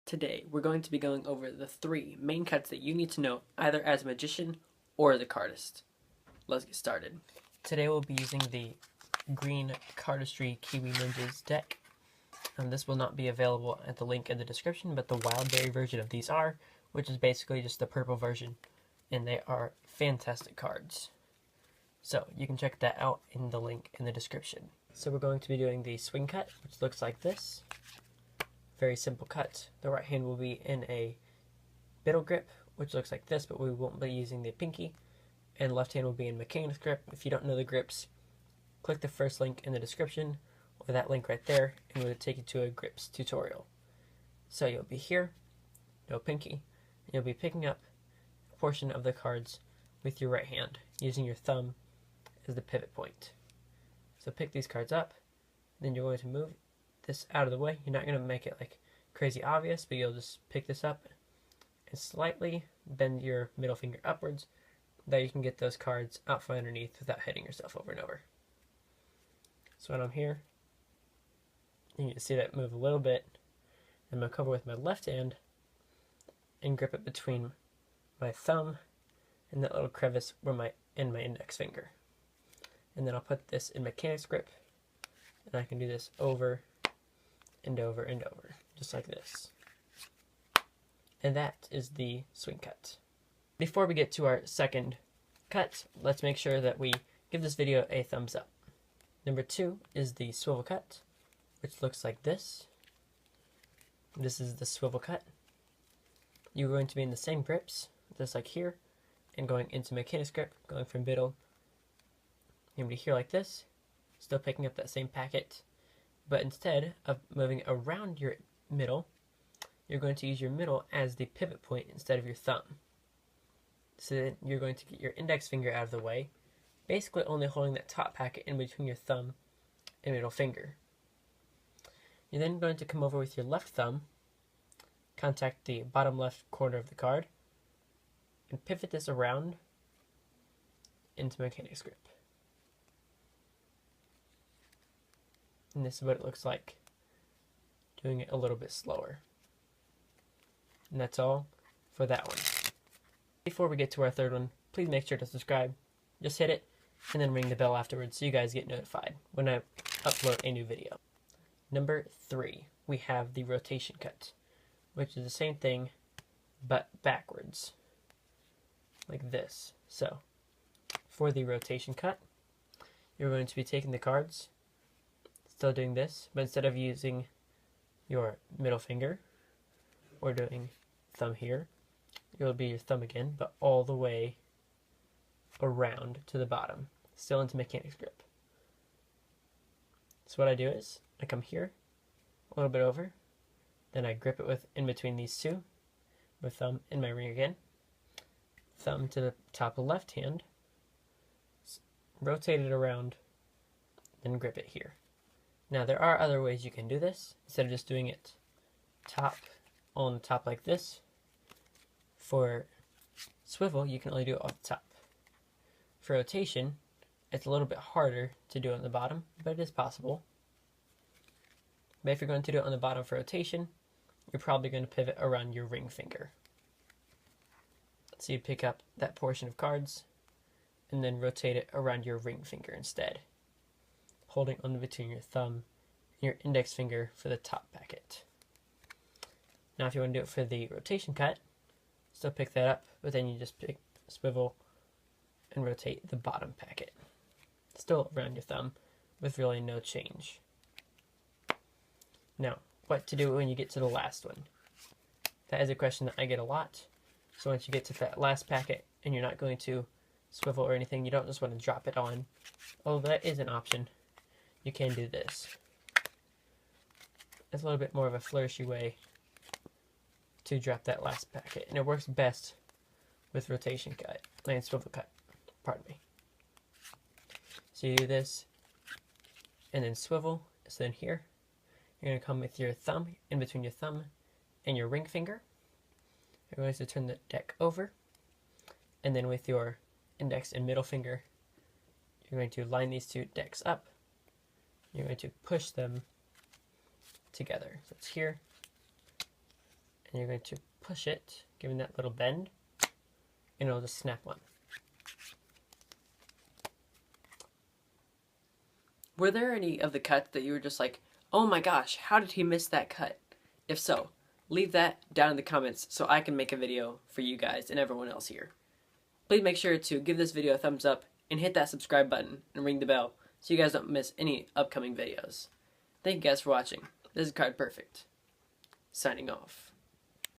Today, we're going to be going over the 3 main cuts that you need to know either as a magician or the cardist. Let's get started. Today we'll be using the green cardistry Kiwi Ninjas deck. This will not be available at the link in the description, but the Wildberry version of these are, which is basically just the purple version, and they are fantastic cards. So you can check that out in the link in the description. So we're going to be doing the swing cut, which looks like this. Very simple cut. The right hand will be in a middle grip, which looks like this, but we won't be using the pinky. And left hand will be in mechanics grip. If you don't know the grips, click the first link in the description, or that link right there, and it will take you to a grips tutorial. So you'll be here, no pinky, and you'll be picking up a portion of the cards with your right hand, using your thumb as the pivot point. So pick these cards up, then you're going to move this out of the way. You're not going to make it like crazy obvious, but you'll just pick this up and slightly bend your middle finger upwards, that you can get those cards out from underneath without hitting yourself over and over. So when I'm here, you can see that move a little bit. I'm going to cover with my left hand and grip it between my thumb and that little crevice where my index finger. And then I'll put this in mechanics grip, and I can do this over and over and over, just like this. And that is the swing cut. Before we get to our second cut, let's make sure that we give this video a thumbs up. Number 2 is the swivel cut, which looks like this. This is the swivel cut. You're going to be in the same grips, just like here, and going into mechanics grip, going from middle, you're going to be here like this, still picking up that same packet, but instead of moving around your middle, you're going to use your middle as the pivot point instead of your thumb. So then you're going to get your index finger out of the way, basically only holding that top packet in between your thumb and middle finger. You're then going to come over with your left thumb, contact the bottom left corner of the card, and pivot this around into mechanics grip. And this is what it looks like, doing it a little bit slower. And that's all for that one. Before we get to our third one, please make sure to subscribe. Just hit it, and then ring the bell afterwards so you guys get notified when I upload a new video. Number 3, we have the rotation cut, which is the same thing, but backwards, like this. So, for the rotation cut, you're going to be taking the cards, still doing this, but instead of using your middle finger or doing thumb here, it'll be your thumb again, but all the way around to the bottom, still into mechanics grip. So what I do is I come here a little bit over, then I grip it with in between these two, my thumb and my ring again, thumb to the top of the left hand, rotate it around, then grip it here. Now there are other ways you can do this, instead of just doing it on the top like this. For swivel, you can only do it off the top. For rotation, it's a little bit harder to do on the bottom, but it is possible. But if you're going to do it on the bottom for rotation, you're probably going to pivot around your ring finger. So you pick up that portion of cards, and then rotate it around your ring finger instead, holding on between your thumb and your index finger for the top packet. Now if you want to do it for the rotation cut, still pick that up, but then you just swivel and rotate the bottom packet, still around your thumb with really no change. Now, what to do when you get to the last one? That is a question that I get a lot. So once you get to that last packet and you're not going to swivel or anything, you don't just want to drop it on, although that is an option, you can do this. It's a little bit more of a flourishy way to drop that last packet, and it works best with rotation cut, and swivel cut, pardon me. So you do this, and then swivel, so then here, you're going to come with your thumb, in between your thumb and your ring finger. You're going to turn the deck over, and then with your index and middle finger, you're going to line these two decks up. You're going to push them together. So it's here and you're going to push it, giving that little bend, and it'll just snap on. Were there any of the cuts that you were just like, oh my gosh, how did he miss that cut? If so, leave that down in the comments so I can make a video for you guys and everyone else here. Please make sure to give this video a thumbs up and hit that subscribe button and ring the bell so you guys don't miss any upcoming videos. Thank you guys for watching. This is Card Perfect, signing off.